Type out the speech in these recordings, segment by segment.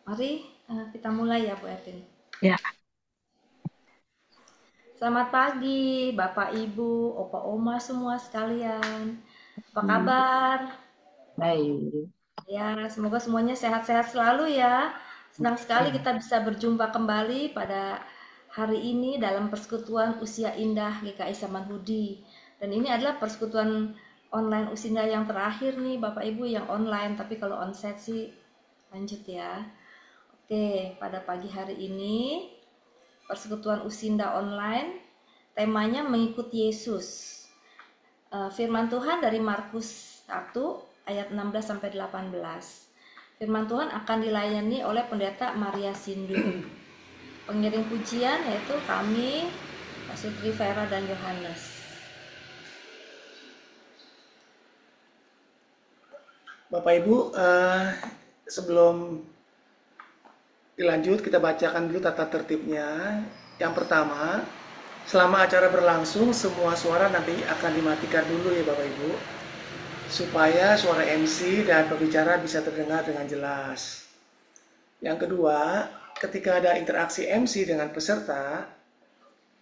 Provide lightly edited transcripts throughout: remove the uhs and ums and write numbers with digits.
Mari kita mulai ya Bu Etin. Ya, Selamat pagi Bapak Ibu, Opa Oma semua sekalian. Apa hmm, kabar? baik. Ya, semoga semuanya sehat-sehat selalu ya. Senang sekali Ya, kita bisa berjumpa kembali pada hari ini dalam persekutuan Usia Indah GKI Samanhudi. Dan ini adalah persekutuan online Usinda yang terakhir nih Bapak Ibu yang online, tapi kalau onsite sih lanjut ya. Oke, pada pagi hari ini Persekutuan Usinda online, temanya mengikuti Yesus. Firman Tuhan dari Markus 1 ayat 16 sampai 18. Firman Tuhan akan dilayani oleh Pendeta Maria Sindu. Pengiring pujian yaitu kami, Pasutri Vera dan Yohanes. Bapak Ibu, sebelum dilanjut kita bacakan dulu tata tertibnya. Yang pertama, selama acara berlangsung semua suara nanti akan dimatikan dulu ya Bapak Ibu, supaya suara MC dan pembicara bisa terdengar dengan jelas. Yang kedua, ketika ada interaksi MC dengan peserta,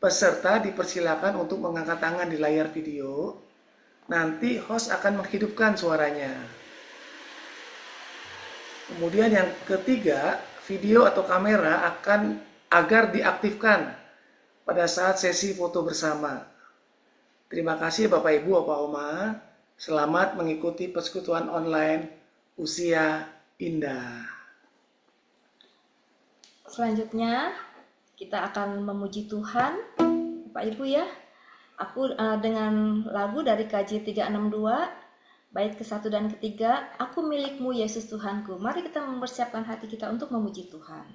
peserta dipersilakan untuk mengangkat tangan di layar video. Nanti host akan menghidupkan suaranya. Kemudian yang ketiga, video atau kamera akan agar diaktifkan pada saat sesi foto bersama. Terima kasih Bapak Ibu, Opa Oma. Selamat mengikuti persekutuan online Usia Indah. Selanjutnya kita akan memuji Tuhan, Bapak Ibu ya. Aku dengan lagu dari KJ 362 bait ke-1 dan ketiga, Aku milikmu Yesus Tuhanku. Mari kita mempersiapkan hati kita untuk memuji Tuhan.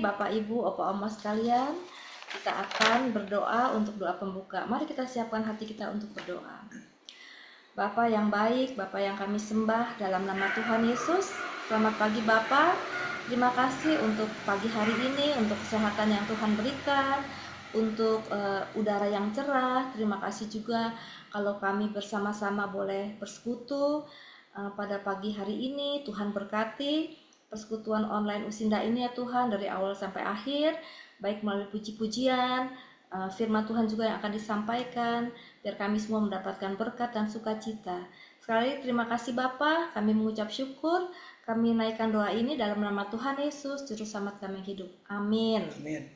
Bapak Ibu, Opa Oma sekalian, kita akan berdoa untuk doa pembuka. Mari kita siapkan hati kita untuk berdoa. Bapa yang baik, Bapa yang kami sembah dalam nama Tuhan Yesus. Selamat pagi Bapa. Terima kasih untuk pagi hari ini, untuk kesehatan yang Tuhan berikan, untuk udara yang cerah. Terima kasih juga kalau kami bersama-sama boleh bersekutu pada pagi hari ini. Tuhan berkati persekutuan online Usinda ini ya Tuhan, dari awal sampai akhir, baik melalui puji-pujian, firman Tuhan juga yang akan disampaikan, biar kami semua mendapatkan berkat dan sukacita. Sekali lagi terima kasih Bapa, kami mengucap syukur, kami naikkan doa ini dalam nama Tuhan Yesus, Juru Selamat kami hidup. Amin. Amin.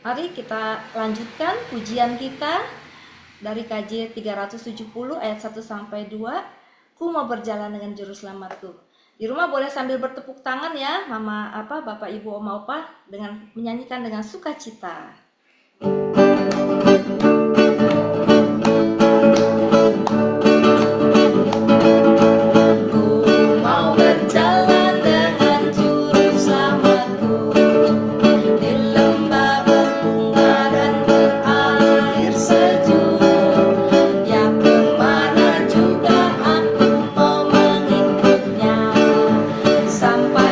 Mari kita lanjutkan pujian kita dari KJ 370 ayat 1 sampai 2. Ku mau berjalan dengan juru selamatku. Di rumah boleh sambil bertepuk tangan ya, Mama Bapak Ibu Oma Opa, dengan menyanyikan dengan sukacita. Sampai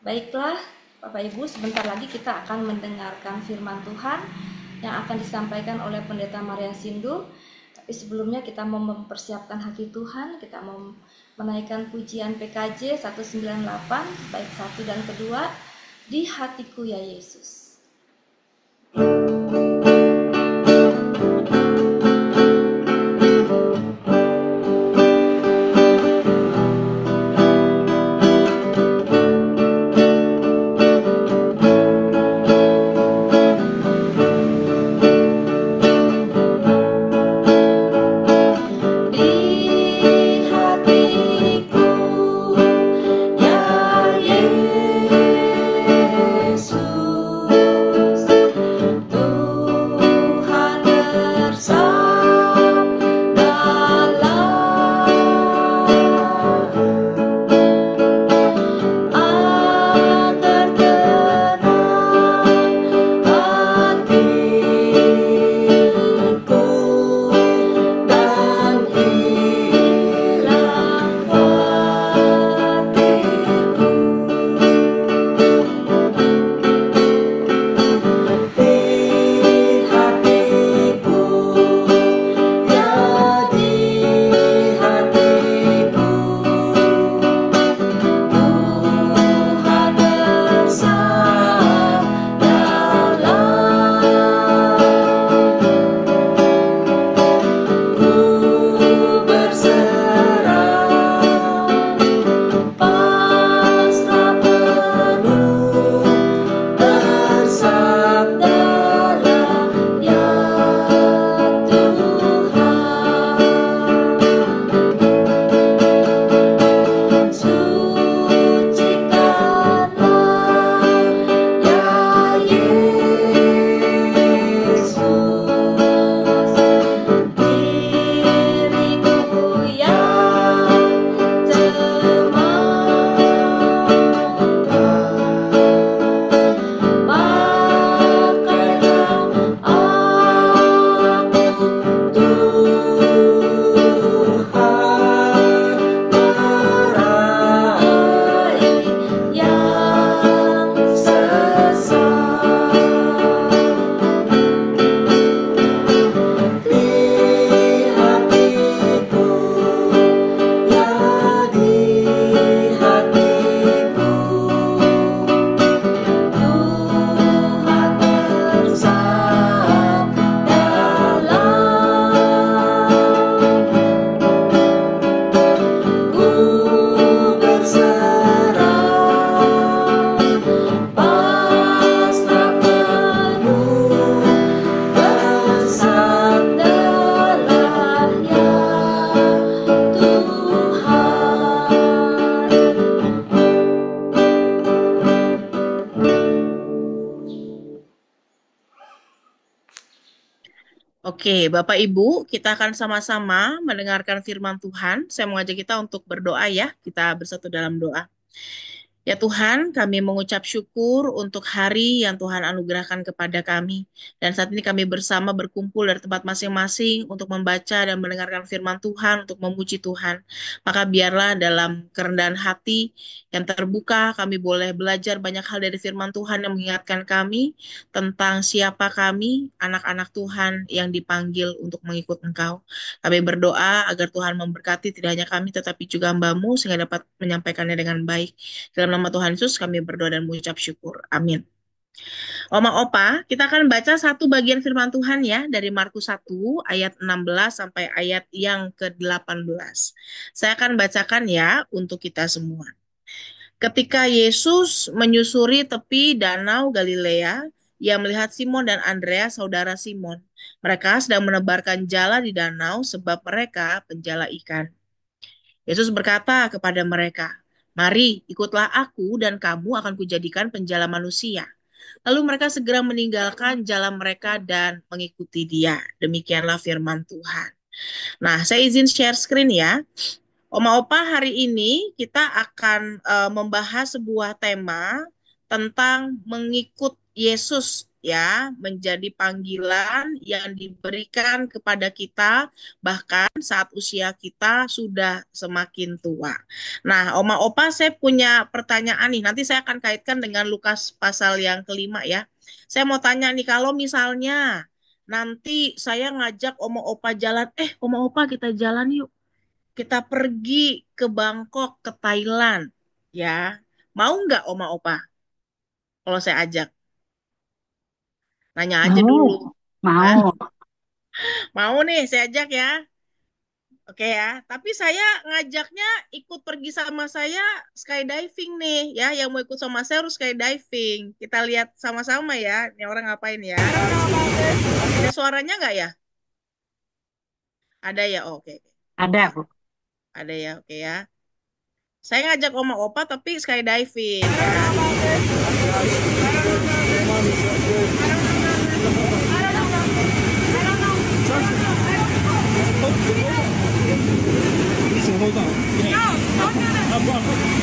Baiklah, Bapak Ibu, sebentar lagi kita akan mendengarkan firman Tuhan yang akan disampaikan oleh Pendeta Maria Sindu. Tapi sebelumnya kita mau mempersiapkan hati Tuhan, kita mau menaikkan pujian PKJ 198 bait 1 dan kedua, Di Hatiku Ya Yesus. Oke, Bapak Ibu, kita akan sama-sama mendengarkan firman Tuhan. Saya mengajak kita untuk berdoa ya. Kita bersatu dalam doa. Ya Tuhan, kami mengucap syukur untuk hari yang Tuhan anugerahkan kepada kami. Dan saat ini kami bersama berkumpul dari tempat masing-masing untuk membaca dan mendengarkan firman Tuhan, untuk memuji Tuhan. Maka biarlah dalam kerendahan hati yang terbuka, kami boleh belajar banyak hal dari firman Tuhan yang mengingatkan kami tentang siapa kami, anak-anak Tuhan yang dipanggil untuk mengikut Engkau. Kami berdoa agar Tuhan memberkati tidak hanya kami, tetapi juga hamba-Mu, sehingga dapat menyampaikannya dengan baik. Dalam nama Tuhan Yesus kami berdoa dan mengucap syukur. Amin. Oma Opa, kita akan baca satu bagian firman Tuhan ya dari Markus 1 ayat 16 sampai ayat yang ke-18. Saya akan bacakan ya untuk kita semua. Ketika Yesus menyusuri tepi danau Galilea, ia melihat Simon dan Andreas, saudara Simon. Mereka sedang menebarkan jala di danau sebab mereka penjala ikan. Yesus berkata kepada mereka, "Mari, ikutlah aku dan kamu akan kujadikan penjala manusia." Lalu mereka segera meninggalkan jalan mereka dan mengikuti dia. Demikianlah firman Tuhan. Nah, saya izin share screen ya. Oma Opa, hari ini kita akan membahas sebuah tema tentang mengikut Yesus ya menjadi panggilan yang diberikan kepada kita bahkan saat usia kita sudah semakin tua. Nah, Oma Opa saya punya pertanyaan nih. Nanti saya akan kaitkan dengan Lukas pasal yang kelima ya. Saya mau tanya nih kalau misalnya nanti saya ngajak Oma Opa jalan, Oma Opa kita jalan yuk. Kita pergi ke Bangkok, ke Thailand ya. Mau nggak Oma Opa kalau saya ajak? Nanya aja dulu. Mau, Hah? mau. Mau nih saya ajak ya. Oke ya. Tapi saya ngajaknya ikut pergi sama saya skydiving nih ya. Yang mau ikut sama saya harus skydiving. Kita lihat sama-sama ya. Ini orang ngapain ya. Ada suaranya nggak ya? Ada ya. Oh, oke. Ada, Bu. Ada ya. Oke ya. Saya ngajak Oma Opa tapi skydiving ya.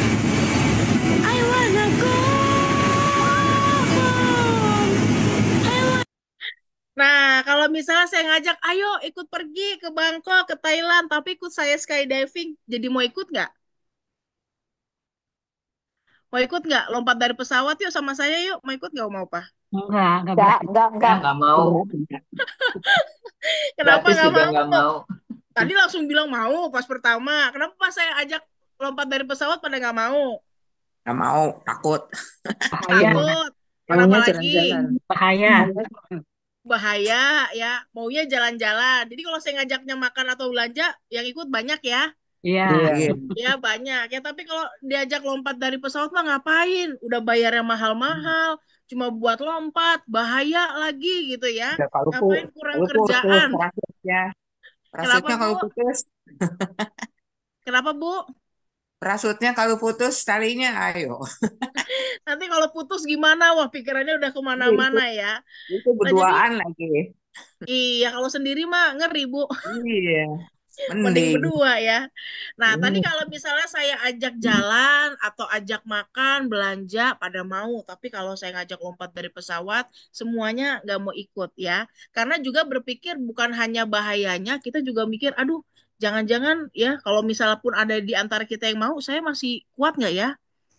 I wanna go home. Nah, kalau misalnya saya ngajak, ayo ikut pergi ke Bangkok, ke Thailand, tapi ikut saya skydiving, jadi mau ikut nggak? Mau ikut nggak? Lompat dari pesawat yuk sama saya yuk. Mau ikut nggak, mau apa? Enggak berani. Nggak mau. Enggak. Kenapa Gratis nggak juga mau? nggak mau. Tadi langsung bilang mau pas pertama. Kenapa pas saya ajak lompat dari pesawat pada nggak mau? Nggak mau, takut. Bahaya, Takut. Kenapa Maunya lagi? jalan-jalan. bahaya. Bahaya ya. Maunya jalan-jalan. Jadi kalau saya ngajaknya makan atau belanja, yang ikut banyak ya. Iya. Iya. Ya banyak ya, tapi kalau diajak lompat dari pesawat mah ngapain? Udah bayarnya mahal-mahal, cuma buat lompat, bahaya lagi gitu ya. Ya, Ngapain kurang kalau putus kerjaan? parasutnya. Kenapa Parasutnya Bu? kalau putus. Kenapa Bu? Parasutnya kalau putus, talinya ayo. Nanti kalau putus gimana? Wah pikirannya udah Itu, kemana-mana ya. itu Nah jadi berduaan lagi. iya kalau sendiri mah ngeri Bu. Iya, Mending mending. berdua ya. Nah, tadi Ini kalau misalnya saya ajak jalan atau ajak makan, belanja, pada mau. Tapi kalau saya ngajak lompat dari pesawat, semuanya nggak mau ikut ya. Karena juga berpikir bukan hanya bahayanya, kita juga mikir, aduh, jangan-jangan ya, kalau misalnya pun ada di antara kita yang mau, saya masih kuat nggak ya?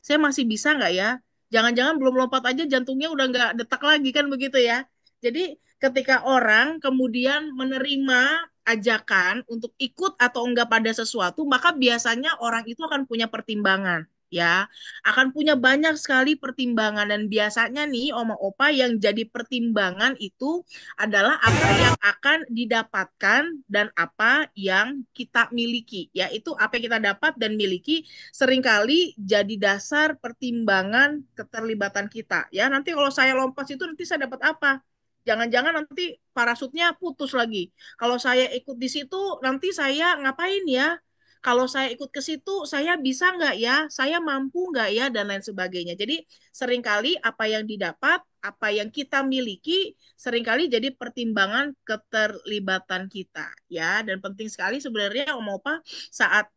Saya masih bisa nggak ya? Jangan-jangan belum lompat aja jantungnya udah nggak detak lagi kan begitu ya. Jadi ketika orang kemudian menerima ajakan untuk ikut atau enggak pada sesuatu, maka biasanya orang itu akan punya pertimbangan, ya, akan punya banyak sekali pertimbangan dan biasanya nih Oma Opa yang jadi pertimbangan itu adalah apa yang akan didapatkan dan apa yang kita miliki, yaitu apa yang kita dapat dan miliki seringkali jadi dasar pertimbangan keterlibatan kita, ya. Nanti kalau saya lompat itu nanti saya dapat apa? Jangan-jangan nanti parasutnya putus lagi. Kalau saya ikut di situ, nanti saya ngapain ya? Kalau saya ikut ke situ, saya bisa nggak ya? Saya mampu nggak ya? Dan lain sebagainya. Jadi seringkali apa yang didapat, apa yang kita miliki, seringkali jadi pertimbangan keterlibatan kita. Ya, dan penting sekali sebenarnya Om Opa saat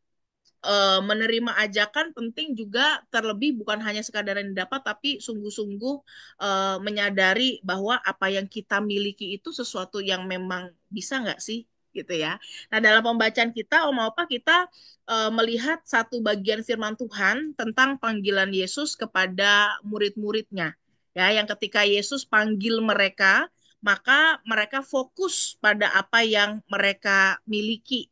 menerima ajakan penting juga terlebih bukan hanya sekadar yang didapat tapi sungguh-sungguh menyadari bahwa apa yang kita miliki itu sesuatu yang memang bisa nggak sih gitu ya. Nah dalam pembacaan kita Om Opa kita melihat satu bagian firman Tuhan tentang panggilan Yesus kepada murid-muridnya ya yang ketika Yesus panggil mereka maka mereka fokus pada apa yang mereka miliki.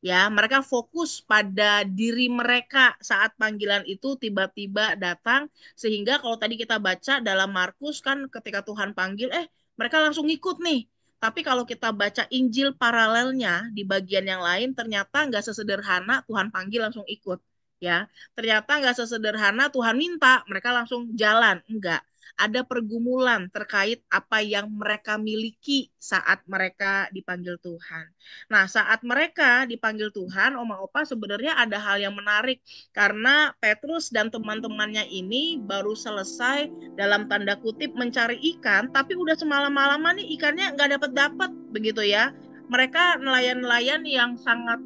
Ya, mereka fokus pada diri mereka saat panggilan itu tiba-tiba datang. Sehingga kalau tadi kita baca dalam Markus kan ketika Tuhan panggil, mereka langsung ikut nih. Tapi kalau kita baca Injil paralelnya di bagian yang lain, ternyata nggak sesederhana Tuhan panggil langsung ikut. Ya, ternyata nggak sesederhana Tuhan minta mereka langsung jalan. Enggak. Ada pergumulan terkait apa yang mereka miliki saat mereka dipanggil Tuhan. Nah, saat mereka dipanggil Tuhan, Oma Opa sebenarnya ada hal yang menarik karena Petrus dan teman-temannya ini baru selesai dalam tanda kutip mencari ikan, tapi udah semalam-malaman nih ikannya nggak dapat-dapat begitu ya. Mereka nelayan-nelayan yang sangat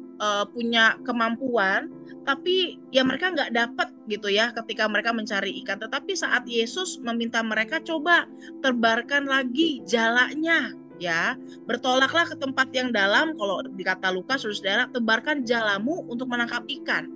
punya kemampuan, tapi ya mereka nggak dapat gitu ya ketika mereka mencari ikan. Tetapi saat Yesus meminta mereka coba tebarkan lagi jalanya, ya bertolaklah ke tempat yang dalam. Kalau dikata Lukas, saudara, tebarkan jalamu untuk menangkap ikan.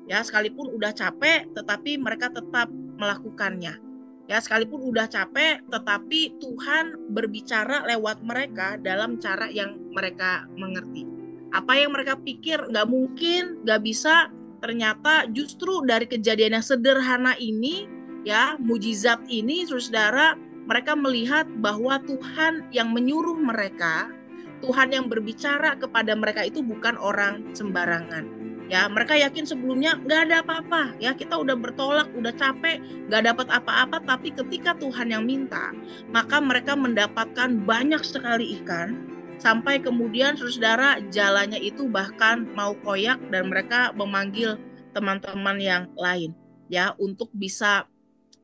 Ya, sekalipun udah capek, tetapi mereka tetap melakukannya. Ya, sekalipun udah capek, tetapi Tuhan berbicara lewat mereka dalam cara yang mereka mengerti. Apa yang mereka pikir nggak mungkin, nggak bisa, ternyata justru dari kejadian yang sederhana ini, ya, mujizat ini, saudara, mereka melihat bahwa Tuhan yang menyuruh mereka, Tuhan yang berbicara kepada mereka itu bukan orang sembarangan. Ya, mereka yakin sebelumnya nggak ada apa-apa. Ya, kita udah bertolak, udah capek, nggak dapat apa-apa. Tapi ketika Tuhan yang minta, maka mereka mendapatkan banyak sekali ikan. Sampai kemudian, saudara, jalannya itu bahkan mau koyak dan mereka memanggil teman-teman yang lain, ya, untuk bisa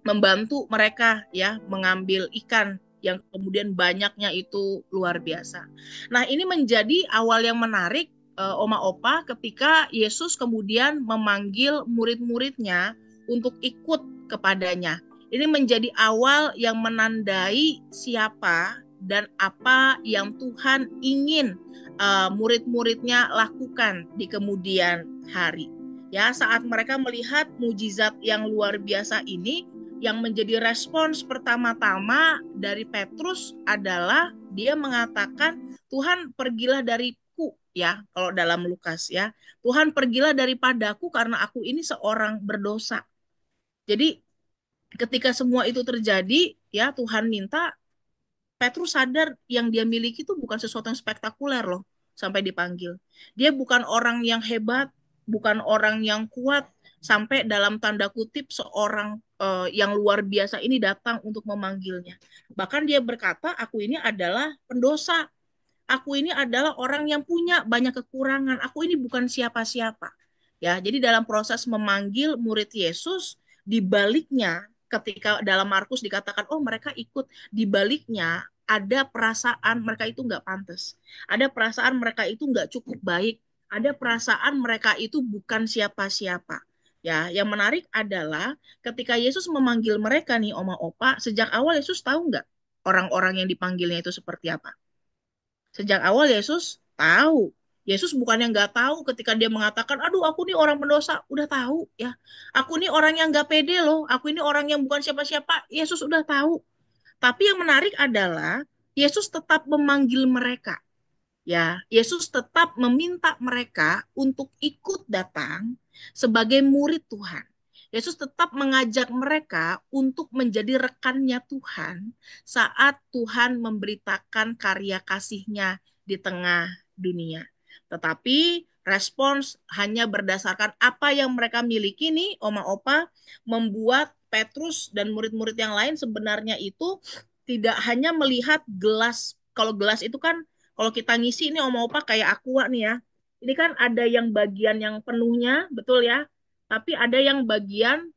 membantu mereka, ya, mengambil ikan yang kemudian banyaknya itu luar biasa. Nah, ini menjadi awal yang menarik, Oma Opa, ketika Yesus kemudian memanggil murid-muridnya untuk ikut kepadanya. Ini menjadi awal yang menandai siapa dan apa yang Tuhan ingin murid-muridnya lakukan di kemudian hari. Ya, saat mereka melihat mujizat yang luar biasa ini, yang menjadi respons pertama-tama dari Petrus adalah dia mengatakan, Tuhan pergilah dariku, ya, kalau dalam Lukas, ya, Tuhan pergilah daripadaku karena aku ini seorang berdosa. Jadi ketika semua itu terjadi, ya, Tuhan minta, Petrus sadar yang dia miliki itu bukan sesuatu yang spektakuler loh sampai dipanggil. Dia bukan orang yang hebat, bukan orang yang kuat sampai dalam tanda kutip seorang yang luar biasa ini datang untuk memanggilnya. Bahkan dia berkata, aku ini adalah pendosa. Aku ini adalah orang yang punya banyak kekurangan. Aku ini bukan siapa-siapa. Ya, jadi dalam proses memanggil murid Yesus, di baliknya ketika dalam Markus dikatakan, oh mereka ikut, di baliknya ada perasaan mereka itu nggak pantas. Ada perasaan mereka itu nggak cukup baik. Ada perasaan mereka itu bukan siapa-siapa. Ya, yang menarik adalah ketika Yesus memanggil mereka nih, Oma Opa, sejak awal Yesus tahu nggak orang-orang yang dipanggilnya itu seperti apa? Sejak awal Yesus tahu. Yesus bukan yang nggak tahu ketika dia mengatakan, aduh aku nih orang pendosa, udah tahu ya. Aku nih orang yang nggak pede loh, aku ini orang yang bukan siapa-siapa, Yesus udah tahu. Tapi yang menarik adalah Yesus tetap memanggil mereka. Ya, Yesus tetap meminta mereka untuk ikut datang sebagai murid Tuhan. Yesus tetap mengajak mereka untuk menjadi rekannya Tuhan saat Tuhan memberitakan karya kasih-Nya di tengah dunia. Tetapi respons hanya berdasarkan apa yang mereka miliki nih, Oma Opa, membuat Petrus dan murid-murid yang lain sebenarnya itu tidak hanya melihat gelas. Kalau gelas itu kan, kalau kita ngisi ini Oma Opa kayak aqua nih ya. Ini kan ada yang bagian yang penuhnya, betul ya? Tapi ada yang bagian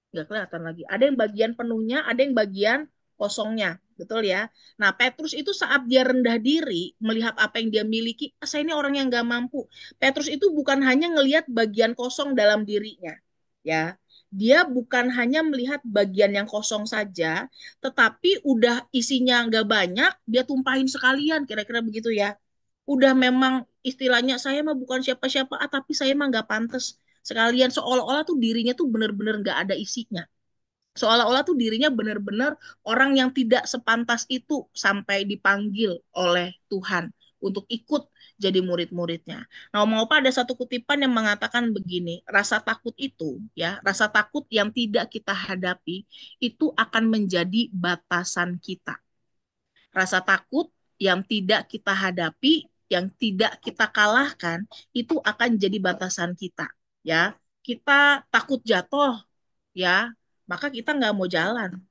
nggak kelihatan lagi. Ada yang bagian penuhnya, ada yang bagian kosongnya, betul ya? Nah, Petrus itu saat dia rendah diri melihat apa yang dia miliki, saya ini orang yang nggak mampu. Petrus itu bukan hanya ngelihat bagian kosong dalam dirinya, ya. Dia bukan hanya melihat bagian yang kosong saja, tetapi udah isinya nggak banyak, dia tumpahin sekalian, kira-kira begitu ya. Udah memang istilahnya saya mah bukan siapa-siapa, tapi saya mah nggak pantas. Sekalian seolah-olah tuh dirinya tuh bener-bener nggak ada isinya. Seolah-olah tuh dirinya benar-benar orang yang tidak sepantas itu sampai dipanggil oleh Tuhan untuk ikut jadi murid-muridnya. Nah, mau apa ada satu kutipan yang mengatakan begini, rasa takut itu, ya, rasa takut yang tidak kita hadapi itu akan menjadi batasan kita. Rasa takut yang tidak kita hadapi, yang tidak kita kalahkan, itu akan jadi batasan kita. Ya, kita takut jatuh, ya, maka kita nggak mau jalan.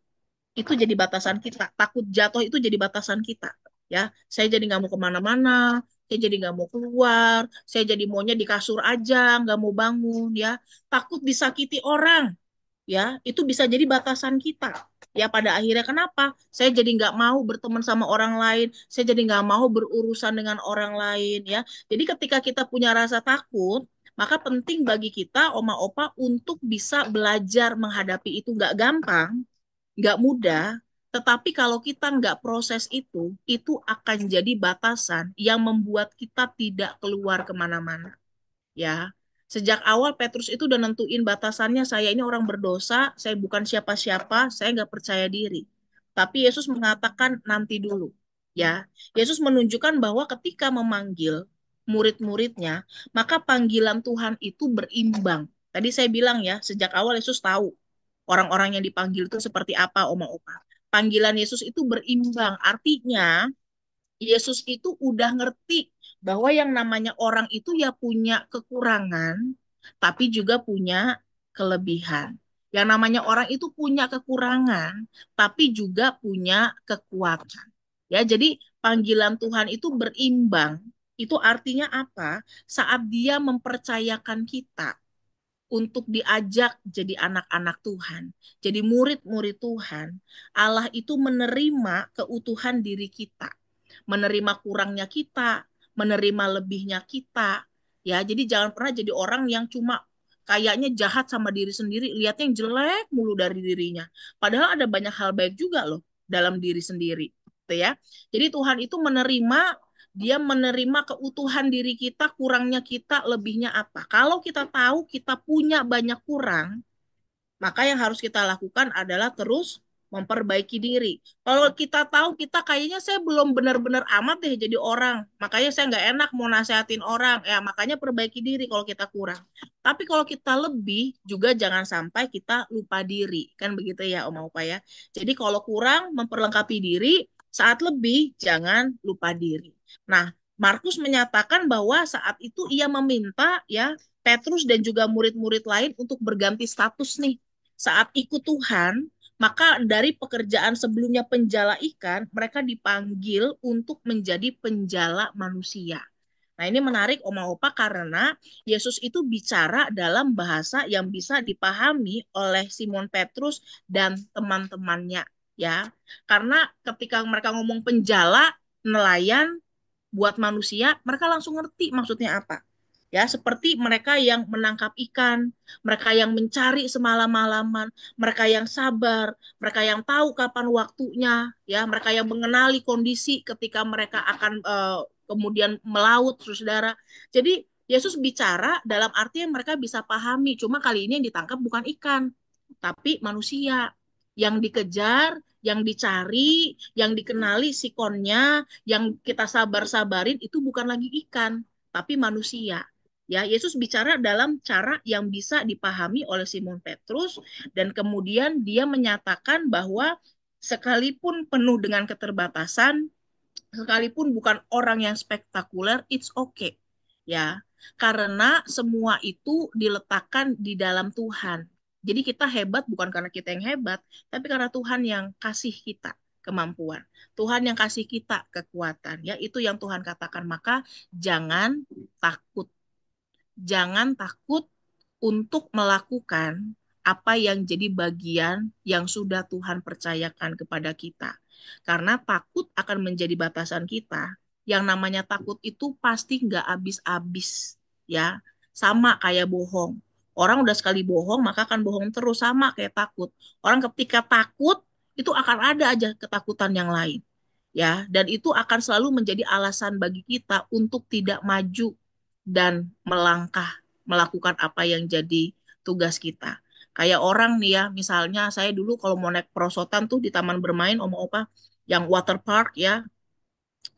Itu jadi batasan kita. Takut jatuh itu jadi batasan kita. Ya, saya jadi nggak mau kemana-mana, saya jadi nggak mau keluar, saya jadi maunya di kasur aja, nggak mau bangun. Ya, takut disakiti orang, ya itu bisa jadi batasan kita. Ya pada akhirnya kenapa? Saya jadi nggak mau berteman sama orang lain, saya jadi nggak mau berurusan dengan orang lain. Ya, jadi ketika kita punya rasa takut, Maka penting bagi kita, oma opa, untuk bisa belajar menghadapi itu. Nggak gampang, nggak mudah, tetapi kalau kita nggak proses itu akan jadi batasan yang membuat kita tidak keluar kemana-mana. Ya, sejak awal Petrus itu udah nentuin batasannya, saya ini orang berdosa, saya bukan siapa-siapa, saya nggak percaya diri. Tapi Yesus mengatakan nanti dulu. Ya, Yesus menunjukkan bahwa ketika memanggil murid-muridnya, maka panggilan Tuhan itu berimbang. Tadi saya bilang ya, sejak awal Yesus tahu orang-orang yang dipanggil itu seperti apa, oma opa. Panggilan Yesus itu berimbang, artinya Yesus itu udah ngerti bahwa yang namanya orang itu ya punya kekurangan, tapi juga punya kelebihan. Yang namanya orang itu punya kekurangan, tapi juga punya kekuatan. Ya, jadi panggilan Tuhan itu berimbang. Itu artinya apa? Saat Dia mempercayakan kita untuk diajak jadi anak-anak Tuhan, jadi murid-murid Tuhan, Allah itu menerima keutuhan diri kita, menerima kurangnya kita, menerima lebihnya kita. Ya, jadi jangan pernah jadi orang yang cuma kayaknya jahat sama diri sendiri, lihatnya yang jelek mulu dari dirinya. Padahal ada banyak hal baik juga loh dalam diri sendiri, gitu ya. Jadi Tuhan itu menerima, dia menerima keutuhan diri kita, kurangnya kita, lebihnya apa. Kalau kita tahu kita punya banyak kurang, maka yang harus kita lakukan adalah terus memperbaiki diri. Kalau kita tahu kita kayaknya saya belum benar-benar amat deh jadi orang, makanya saya nggak enak mau nasehatin orang, ya makanya perbaiki diri kalau kita kurang. Tapi kalau kita lebih, juga jangan sampai kita lupa diri. Kan begitu ya, Om Opa ya. Jadi kalau kurang, memperlengkapi diri, saat lebih, jangan lupa diri. Nah, Markus menyatakan bahwa saat itu ia meminta ya Petrus dan juga murid-murid lain untuk berganti status nih. Saat ikut Tuhan, maka dari pekerjaan sebelumnya penjala ikan, mereka dipanggil untuk menjadi penjala manusia. Nah, ini menarik Oma Opa karena Yesus itu bicara dalam bahasa yang bisa dipahami oleh Simon Petrus dan teman-temannya, ya. Karena ketika mereka ngomong penjala, nelayan buat manusia, mereka langsung ngerti maksudnya apa. Ya, seperti mereka yang menangkap ikan, mereka yang mencari semalam-malaman, mereka yang sabar, mereka yang tahu kapan waktunya, ya, mereka yang mengenali kondisi ketika mereka akan kemudian melaut, saudara. Jadi Yesus bicara dalam arti yang mereka bisa pahami, cuma kali ini yang ditangkap bukan ikan, tapi manusia yang dikejar, yang dicari, yang dikenali sikonnya, yang kita sabar-sabarin itu bukan lagi ikan, tapi manusia. Ya, Yesus bicara dalam cara yang bisa dipahami oleh Simon Petrus dan kemudian dia menyatakan bahwa sekalipun penuh dengan keterbatasan, sekalipun bukan orang yang spektakuler, it's okay. Ya, karena semua itu diletakkan di dalam Tuhan. Jadi kita hebat bukan karena kita yang hebat, tapi karena Tuhan yang kasih kita kemampuan. Tuhan yang kasih kita kekuatan. Ya, itu yang Tuhan katakan. Maka jangan takut. Jangan takut untuk melakukan apa yang jadi bagian yang sudah Tuhan percayakan kepada kita. Karena takut akan menjadi batasan kita. Yang namanya takut itu pasti nggak habis-habis. Ya, sama kayak bohong. Orang udah sekali bohong, maka akan bohong terus. Sama kayak takut. Orang ketika takut, itu akan ada aja ketakutan yang lain. Ya, dan itu akan selalu menjadi alasan bagi kita untuk tidak maju dan melangkah, melakukan apa yang jadi tugas kita. Kayak orang nih ya, misalnya saya dulu kalau mau naik perosotan tuh di taman bermain, Oma Opa, yang water park ya,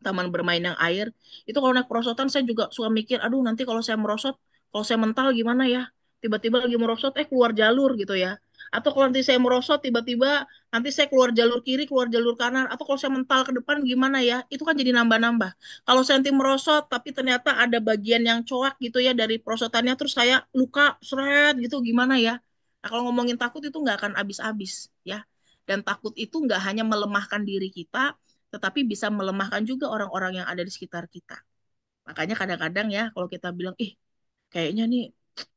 taman bermain yang air, itu kalau naik perosotan saya juga suka mikir, aduh nanti kalau saya merosot, kalau saya mental gimana ya? Tiba-tiba lagi merosot, keluar jalur gitu ya. Atau kalau nanti saya merosot, tiba-tiba nanti saya keluar jalur kiri, keluar jalur kanan. Atau kalau saya mental ke depan gimana ya? Itu kan jadi nambah-nambah. Kalau saya nanti merosot, tapi ternyata ada bagian yang coak gitu ya dari perosotannya, terus saya luka, seret gitu gimana ya? Nah, kalau ngomongin takut itu nggak akan habis-habis ya. Dan takut itu nggak hanya melemahkan diri kita, tetapi bisa melemahkan juga orang-orang yang ada di sekitar kita. Makanya kadang-kadang ya kalau kita bilang, ih kayaknya nih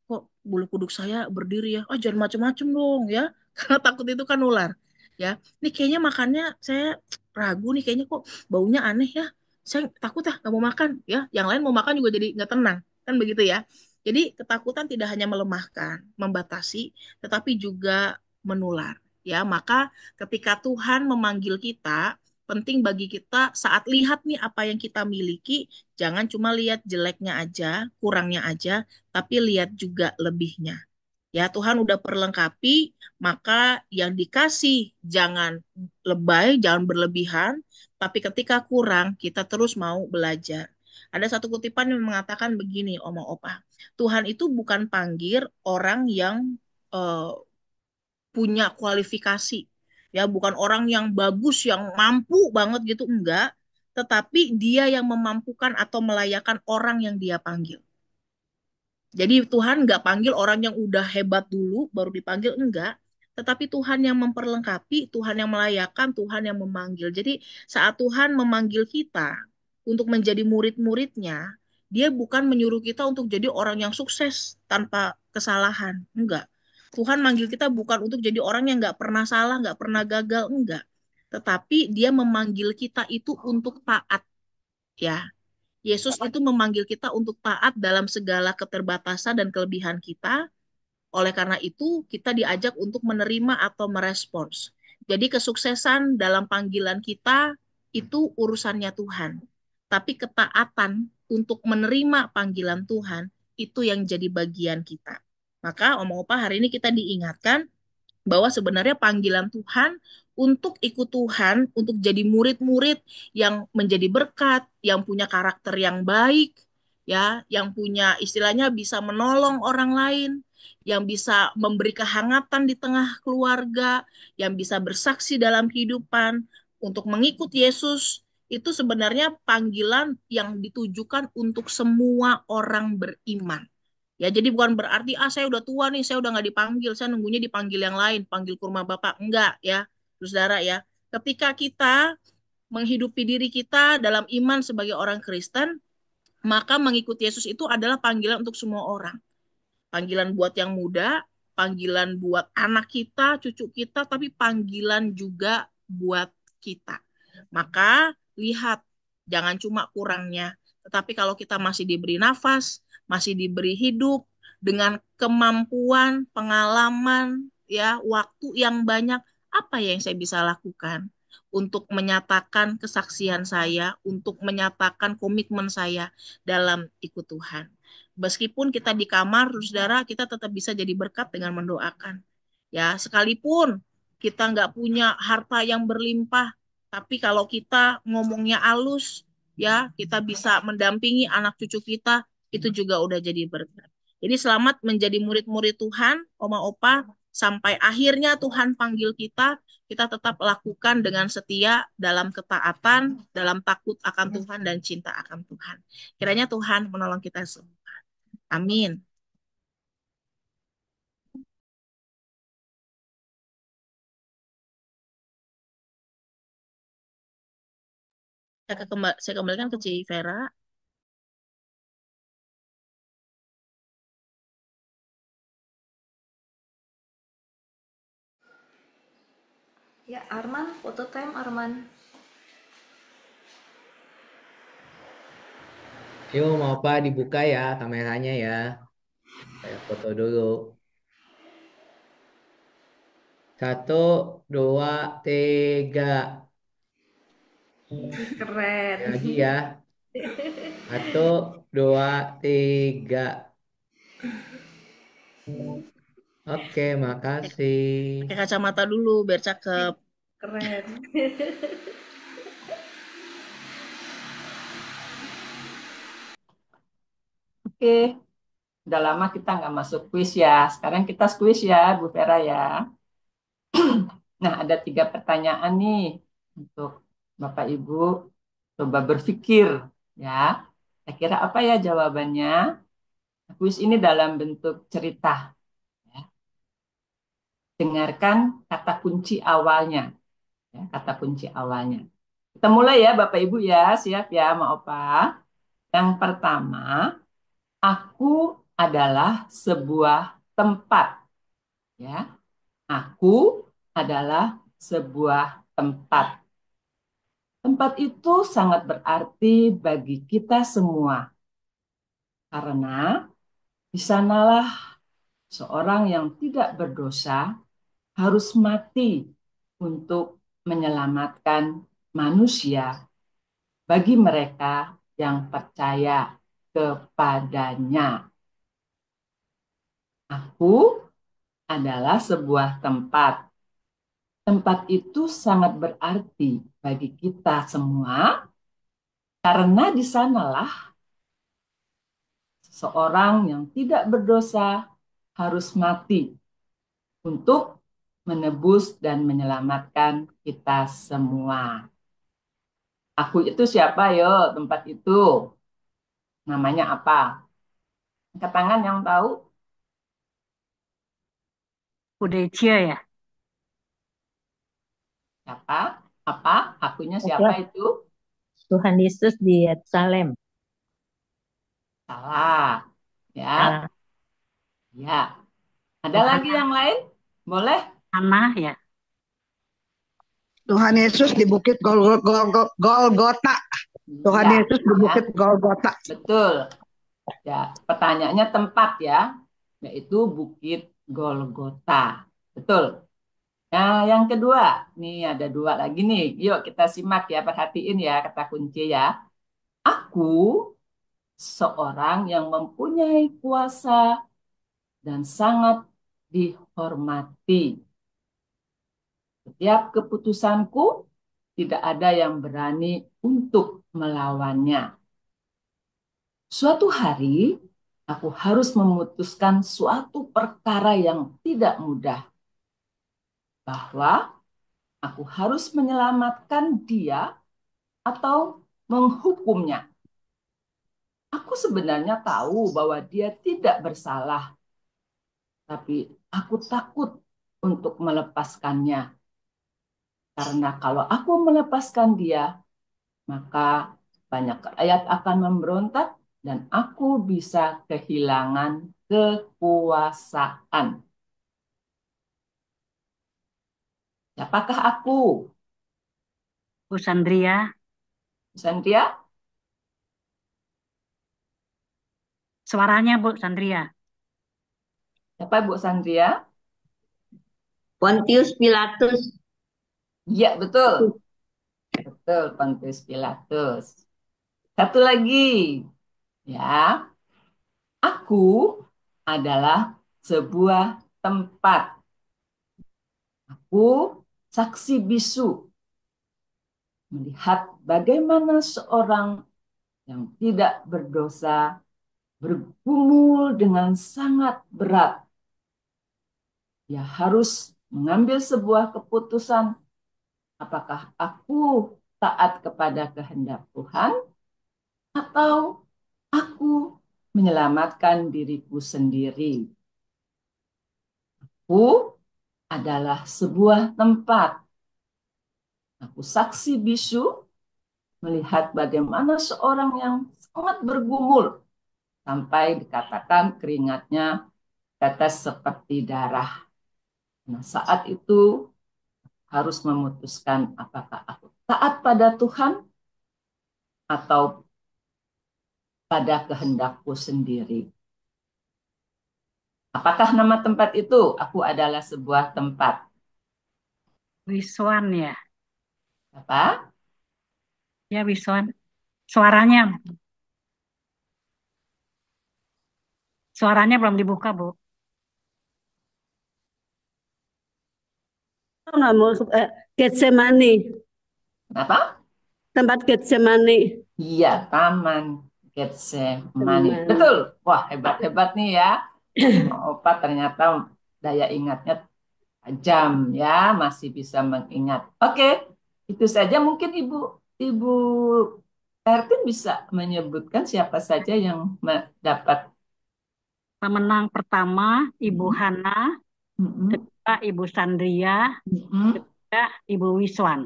kok bulu kuduk saya berdiri ya, oh jangan macem-macem dong ya, karena takut itu kan ular. Ya, nih kayaknya makannya saya ragu nih, kayaknya kok baunya aneh ya, saya takut nggak mau makan ya. Yang lain mau makan juga jadi nggak tenang, kan begitu ya. Jadi ketakutan tidak hanya melemahkan, membatasi, tetapi juga menular. Ya, maka ketika Tuhan memanggil kita, penting bagi kita saat lihat nih apa yang kita miliki, jangan cuma lihat jeleknya aja, kurangnya aja, tapi lihat juga lebihnya. Ya, Tuhan udah perlengkapi, maka yang dikasih jangan lebay, jangan berlebihan, tapi ketika kurang, kita terus mau belajar. Ada satu kutipan yang mengatakan begini, Oma Opa, Tuhan itu bukan panggil orang yang eh, punya kualifikasi, ya, bukan orang yang bagus, yang mampu banget gitu, enggak, tetapi dia yang memampukan atau melayakkan orang yang dia panggil. Jadi Tuhan nggak panggil orang yang udah hebat dulu baru dipanggil, enggak. Tetapi Tuhan yang memperlengkapi, Tuhan yang melayakkan, Tuhan yang memanggil. Jadi saat Tuhan memanggil kita untuk menjadi murid-muridnya, dia bukan menyuruh kita untuk jadi orang yang sukses tanpa kesalahan. Enggak. Tuhan manggil kita bukan untuk jadi orang yang nggak pernah salah, nggak pernah gagal, enggak. Tetapi dia memanggil kita itu untuk taat, ya. Yesus itu memanggil kita untuk taat dalam segala keterbatasan dan kelebihan kita. Oleh karena itu, kita diajak untuk menerima atau merespons. Jadi kesuksesan dalam panggilan kita itu urusannya Tuhan. Tapi ketaatan untuk menerima panggilan Tuhan itu yang jadi bagian kita. Maka Om Opa hari ini kita diingatkan bahwa sebenarnya panggilan Tuhan untuk ikut Tuhan, untuk jadi murid-murid yang menjadi berkat, yang punya karakter yang baik, ya, yang punya istilahnya bisa menolong orang lain, yang bisa memberi kehangatan di tengah keluarga, yang bisa bersaksi dalam kehidupan untuk mengikut Yesus, itu sebenarnya panggilan yang ditujukan untuk semua orang beriman. Ya, jadi bukan berarti saya udah tua nih, saya udah nggak dipanggil, saya nunggunya dipanggil yang lain, panggil ke rumah Bapak. Enggak ya, saudara ya. Ketika kita menghidupi diri kita dalam iman sebagai orang Kristen, maka mengikuti Yesus itu adalah panggilan untuk semua orang. Panggilan buat yang muda, panggilan buat anak kita, cucu kita, tapi panggilan juga buat kita. Maka lihat, jangan cuma kurangnya, tetapi kalau kita masih diberi nafas, masih diberi hidup dengan kemampuan, pengalaman, ya, waktu yang banyak, apa yang saya bisa lakukan untuk menyatakan kesaksian saya, untuk menyatakan komitmen saya dalam ikut Tuhan. Meskipun kita di kamar, saudara, kita tetap bisa jadi berkat dengan mendoakan. Ya, sekalipun kita nggak punya harta yang berlimpah, tapi kalau kita ngomongnya halus, ya, kita bisa mendampingi anak cucu kita, itu juga udah jadi berkat. Jadi selamat menjadi murid-murid Tuhan, Oma Opa, sampai akhirnya Tuhan panggil kita tetap lakukan dengan setia dalam ketaatan, dalam takut akan Tuhan dan cinta akan Tuhan. Kiranya Tuhan menolong kita semua. Amin. Saya kembalikan ke Ci Vera. Ya, Arman, foto time Arman. Yuk, mau apa dibuka ya kameranya ya. Saya foto dulu. 1, 2, 3. Keren. Lagi ya. 1, 2, 3. Oke, makasih. Pakai kacamata dulu biar cakep. Keren. Oke, udah lama kita nggak masuk kuis ya. Sekarang kita kuis ya, Bu Vera ya. Nah, ada 3 pertanyaan nih untuk Bapak Ibu. Coba berpikir ya. Kira-kira apa ya jawabannya? Kuis ini dalam bentuk cerita. Ya. Dengarkan kata kunci awalnya. Ya, kata kunci awalnya. Kita mulai ya Bapak Ibu ya. Siap ya, Ma Opa. Yang pertama, aku adalah sebuah tempat. Ya, aku adalah sebuah tempat. Tempat itu sangat berarti bagi kita semua. Karena Di sanalah seorang yang tidak berdosa harus mati untuk menyelamatkan manusia bagi mereka yang percaya kepadanya. Aku adalah sebuah tempat. Tempat itu sangat berarti bagi kita semua karena di sanalah seorang yang tidak berdosa harus mati untuk menebus dan menyelamatkan kita semua. Aku itu siapa yo? Tempat itu namanya apa? Angkat tangan yang tahu. Udecia ya? Siapa? Apa? Akunya siapa Itulah itu? Tuhan Yesus di Yerusalem. Salah. Ya, Salah. ya. Ada Tuhan lagi yang lain? Boleh? Hana ya? Tuhan Yesus di Bukit Golgota. Tuhan Ya, Yesus di ya. Bukit Golgota. Betul. Ya, pertanyaannya tempat ya, yaitu Bukit Golgota. Betul. Nah, yang kedua, nih ada dua lagi nih. Yuk kita simak ya, perhatiin ya kata kunci ya. Aku seorang yang mempunyai kuasa dan sangat dihormati. Setiap keputusanku tidak ada yang berani untuk melawannya. Suatu hari, aku harus memutuskan suatu perkara yang tidak mudah, bahwa aku harus menyelamatkan dia atau menghukumnya. Aku sebenarnya tahu bahwa dia tidak bersalah, tapi aku takut untuk melepaskannya. Karena kalau aku melepaskan dia, maka banyak rakyat akan memberontak dan aku bisa kehilangan kekuasaan. Siapakah aku? Bu Sandria, Sandria? suaranya Bu Sandria. Siapa Bu Sandria? Pontius Pilatus. Iya, betul. Betul, Pontius Pilatus. Satu lagi, ya. Aku adalah sebuah tempat. Aku saksi bisu melihat bagaimana seorang yang tidak berdosa bergumul dengan sangat berat. Dia harus mengambil sebuah keputusan, apakah aku taat kepada kehendak Tuhan atau aku menyelamatkan diriku sendiri. Aku adalah sebuah tempat. Aku saksi bisu melihat bagaimana seorang yang sangat bergumul sampai dikatakan keringatnya tetes seperti darah. Nah, saat itu harus memutuskan apakah aku taat pada Tuhan atau pada kehendakku sendiri. Apakah nama tempat itu? Aku adalah sebuah tempat. Wiswan ya? Apa? Ya Wiswan. Suaranya. Suaranya belum dibuka Bu. Nggak mau Getsemani, Apa? tempat Getsemani. Iya, Taman Getsemani. Getsemani. Betul. Wah, hebat-hebat nih ya. Opa ternyata daya ingatnya tajam ya, masih bisa mengingat. Oke, itu saja mungkin Ibu Ertin bisa menyebutkan siapa saja yang mendapat. Pemenang pertama Ibu Mm, Hana, mm, kedua Ibu Sandria, mm, mm. ketiga Ibu Wiswan.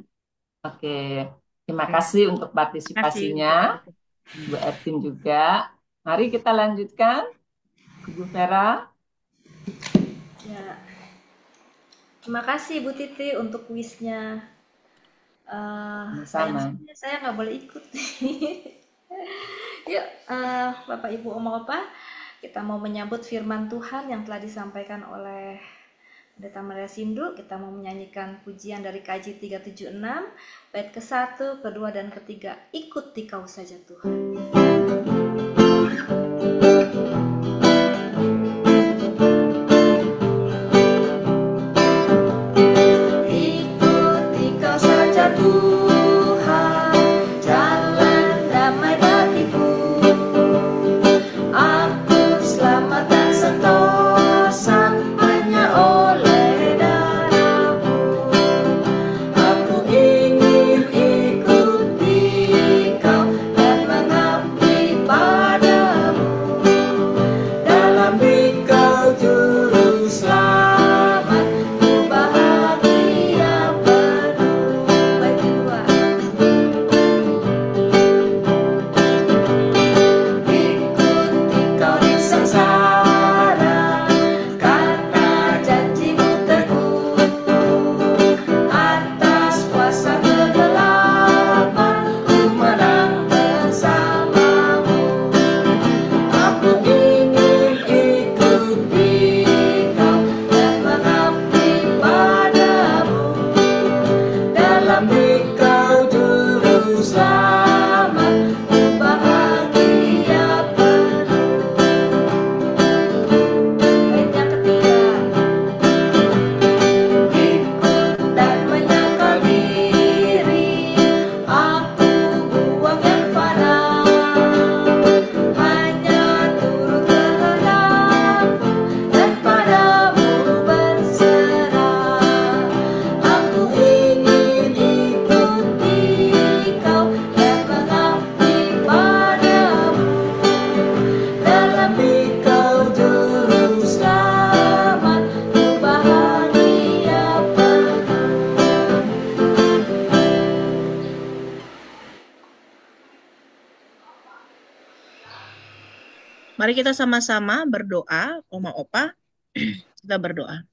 Oke, terima Oke. kasih untuk Terima kasih partisipasinya, untuk Bu Ertin juga. Mari kita lanjutkan, Ibu Vera. Ya, terima kasih Bu Titi untuk kuisnya. Sayang Sama. saja saya nggak boleh ikut. Yuk, Bapak Ibu Oma Opa, Kita mau menyambut firman Tuhan yang telah disampaikan oleh Pendeta Maria Sindu. Kita mau menyanyikan pujian dari KJ 376, bait ke-1, kedua, dan ketiga. Ikuti kau saja Tuhan. Ikuti kau saja Tuhan, jalan damai bagiku. Aku selamat dan sentosa hanya oleh darah-Mu. Aku ingin ikuti kau dan mengabdi padamu. Dalam Dikau juru selamat, ku bahagia penuh. Bait kedua. Ikuti kau di sengsara, karena janji-Mu teguh. Atas kuasa kegelapan, ku menang bersama-Mu. Aku ingin ikuti kau dan mengabdi padamu. Dalam Dikau juru selamat, ku bahagia penuh. Bait yang ketiga. Ikut dan menyangkal diri, aku buang yang fana. Hanya turut kehendak-Mu dan padamu berserah. Aku ingin ikuti kau dan mengabdi padamu. Dalam Dikau juru selamat, ku bahagia penuh. Mari kita sama-sama berdoa, Oma Opa. Kita berdoa.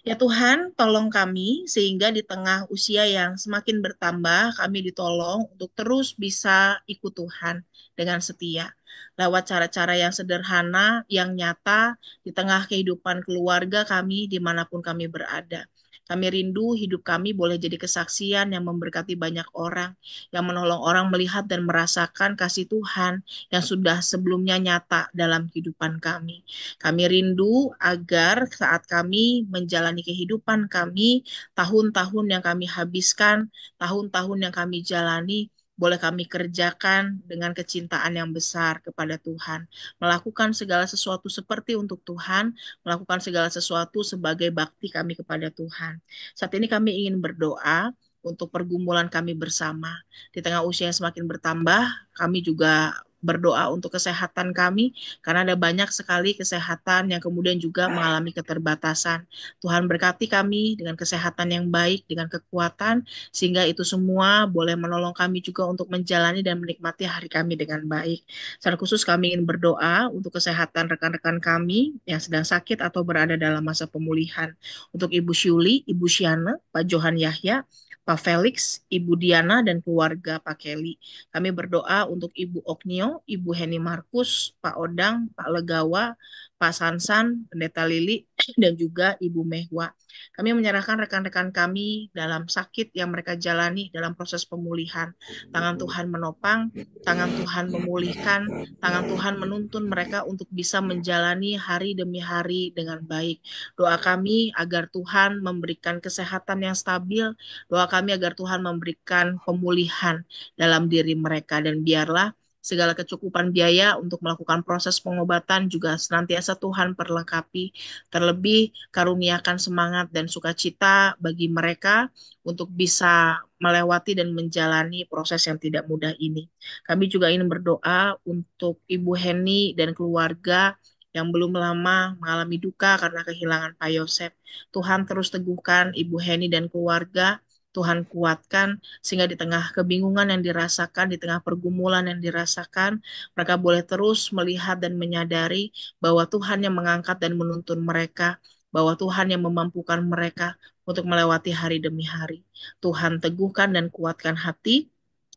Ya Tuhan, tolong kami sehingga di tengah usia yang semakin bertambah, kami ditolong untuk terus bisa ikut Tuhan dengan setia. Lewat cara-cara yang sederhana, yang nyata, di tengah kehidupan keluarga kami, dimanapun kami berada. Kami rindu hidup kami boleh jadi kesaksian yang memberkati banyak orang, yang menolong orang melihat dan merasakan kasih Tuhan yang sudah sebelumnya nyata dalam kehidupan kami. Kami rindu agar saat kami menjalani kehidupan kami, tahun-tahun yang kami habiskan, tahun-tahun yang kami jalani, boleh kami kerjakan dengan kecintaan yang besar kepada Tuhan. Melakukan segala sesuatu seperti untuk Tuhan, melakukan segala sesuatu sebagai bakti kami kepada Tuhan. Saat ini kami ingin berdoa untuk pergumulan kami bersama. Di tengah usia yang semakin bertambah, kami juga berdoa untuk kesehatan kami, karena ada banyak sekali kesehatan yang kemudian juga mengalami keterbatasan. Tuhan berkati kami dengan kesehatan yang baik, dengan kekuatan, sehingga itu semua boleh menolong kami juga untuk menjalani dan menikmati hari kami dengan baik. Secara khusus kami ingin berdoa untuk kesehatan rekan-rekan kami yang sedang sakit atau berada dalam masa pemulihan. Untuk Ibu Syuli, Ibu Syana, Pak Johan Yahya, Pak Felix, Ibu Diana, dan keluarga Pak Kelly. Kami berdoa untuk Ibu Oknio, Ibu Heni Markus, Pak Odang, Pak Legawa, Pak Sansan, Pendeta Lili, dan juga Ibu Mehwa. Kami menyerahkan rekan-rekan kami dalam sakit yang mereka jalani dalam proses pemulihan. Tangan Tuhan menopang, tangan Tuhan memulihkan, tangan Tuhan menuntun mereka untuk bisa menjalani hari demi hari dengan baik. Doa kami agar Tuhan memberikan kesehatan yang stabil, doa kami agar Tuhan memberikan pemulihan dalam diri mereka, dan biarlah segala kecukupan biaya untuk melakukan proses pengobatan juga senantiasa Tuhan perlengkapi. Terlebih karuniakan semangat dan sukacita bagi mereka untuk bisa melewati dan menjalani proses yang tidak mudah ini. Kami juga ingin berdoa untuk Ibu Heni dan keluarga yang belum lama mengalami duka karena kehilangan Pak Yosef. Tuhan terus teguhkan Ibu Heni dan keluarga, Tuhan kuatkan, sehingga di tengah kebingungan yang dirasakan, di tengah pergumulan yang dirasakan, mereka boleh terus melihat dan menyadari bahwa Tuhan yang mengangkat dan menuntun mereka, bahwa Tuhan yang memampukan mereka untuk melewati hari demi hari. Tuhan teguhkan dan kuatkan hati,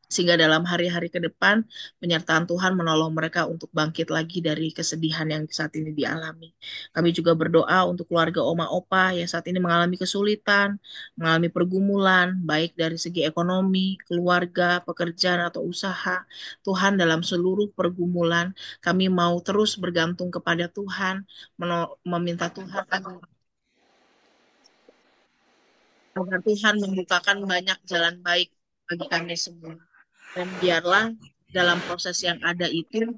Sehingga dalam hari-hari ke depan, penyertaan Tuhan menolong mereka untuk bangkit lagi dari kesedihan yang saat ini dialami. Kami juga berdoa untuk keluarga Oma Opa yang saat ini mengalami kesulitan, mengalami pergumulan, baik dari segi ekonomi, keluarga, pekerjaan, atau usaha. Tuhan, dalam seluruh pergumulan, kami mau terus bergantung kepada Tuhan, meminta Tuhan agar Tuhan membukakan banyak jalan baik bagi kami semua. Dan biarlah dalam proses yang ada itu,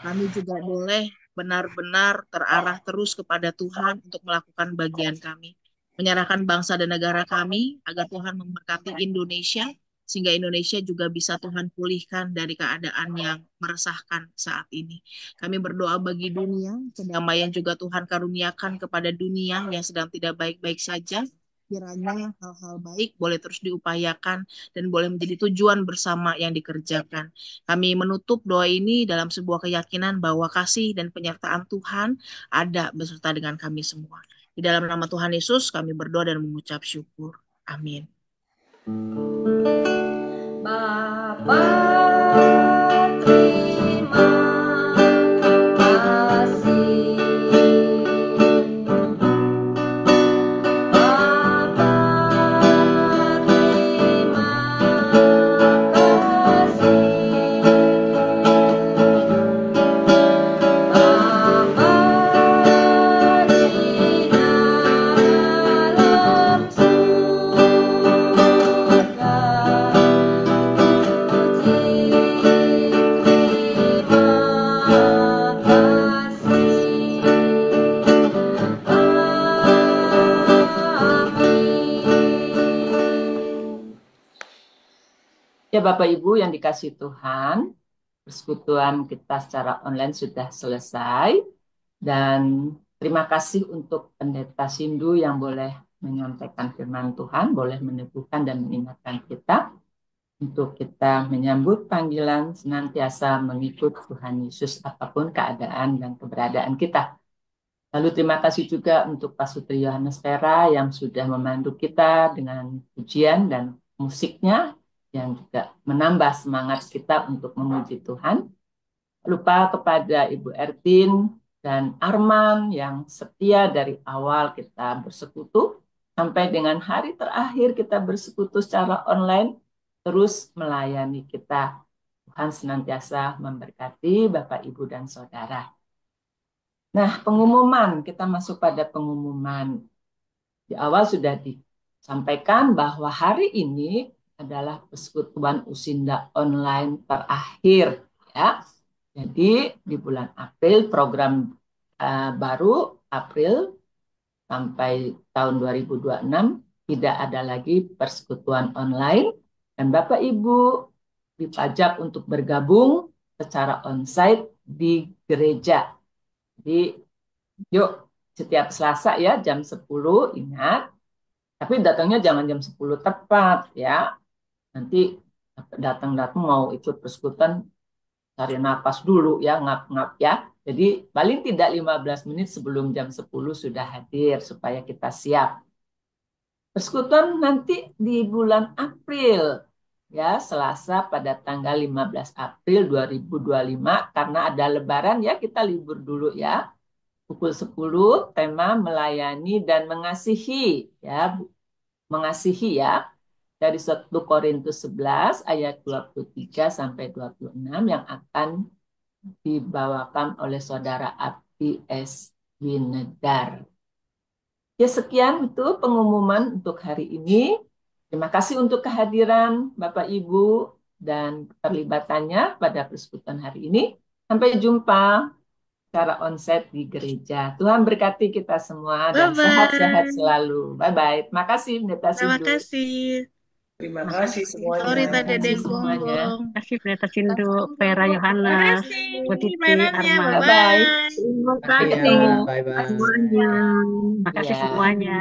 kami juga boleh benar-benar terarah terus kepada Tuhan untuk melakukan bagian kami. Menyerahkan bangsa dan negara kami agar Tuhan memberkati Indonesia, sehingga Indonesia juga bisa Tuhan pulihkan dari keadaan yang meresahkan saat ini. Kami berdoa bagi dunia, kedamaian juga Tuhan karuniakan kepada dunia yang sedang tidak baik-baik saja. Kiranya hal-hal baik boleh terus diupayakan dan boleh menjadi tujuan bersama yang dikerjakan. Kami menutup doa ini dalam sebuah keyakinan bahwa kasih dan penyertaan Tuhan ada beserta dengan kami semua. Di dalam nama Tuhan Yesus kami berdoa dan mengucap syukur. Amin. Bapa, terima kasih. Bapa, terima kasih. Bapa di dalam surga, puji terima kasih. Amin. Ya Bapak Ibu yang dikasih Tuhan, persekutuan kita secara online sudah selesai. Dan terima kasih untuk Pendeta Sindu yang boleh menyampaikan firman Tuhan, boleh meneguhkan dan mengingatkan kita untuk kita menyambut panggilan senantiasa mengikut Tuhan Yesus apapun keadaan dan keberadaan kita. Lalu terima kasih juga untuk Pak Sutri Yohanes Vera yang sudah memandu kita dengan pujian dan musiknya yang juga menambah semangat kita untuk memuji Tuhan. Lupa kepada Ibu Ertin dan Arman yang setia dari awal kita bersekutu sampai dengan hari terakhir kita bersekutu secara online terus melayani kita. Tuhan senantiasa memberkati Bapak, Ibu, dan Saudara. Nah, pengumuman, kita masuk pada pengumuman. Di awal sudah disampaikan bahwa hari ini adalah persekutuan Usinda online terakhir. Ya. Jadi di bulan April program baru April sampai tahun 2026 tidak ada lagi persekutuan online dan Bapak Ibu dipajak untuk bergabung secara onsite di gereja. Jadi yuk setiap Selasa ya jam 10 ingat. Tapi datangnya jangan jam 10 tepat ya. Nanti datang-datang mau ikut persekutuan cari napas dulu ya, ngap-ngap ya. Jadi paling tidak 15 menit sebelum jam 10 sudah hadir supaya kita siap. Persekutuan nanti di bulan April ya, Selasa pada tanggal 15 April 2025 karena ada lebaran ya, kita libur dulu ya. Pukul 10 tema melayani dan mengasihi ya. Mengasihi ya. Dari 1 Korintus 11 ayat 23 sampai 26 yang akan dibawakan oleh Saudara Abdi S. Winedar. Ya sekian itu pengumuman untuk hari ini. Terima kasih untuk kehadiran Bapak Ibu dan keterlibatannya pada persekutuan hari ini. Sampai jumpa secara onsite di gereja. Tuhan berkati kita semua dan sehat-sehat selalu. Bye-bye. Terima kasih Pendeta Terima Sindu. kasih. Terima kasih semuanya. Sorry tadi ada yang semuanya. gonggong. Terima kasih Pendeta Sindu, Vera Yohanes, Bu Titi, Mainannya, Arman. Bye-bye. Terima Makasih kasih ya, bye-bye. semuanya. Terima kasih Ya. semuanya.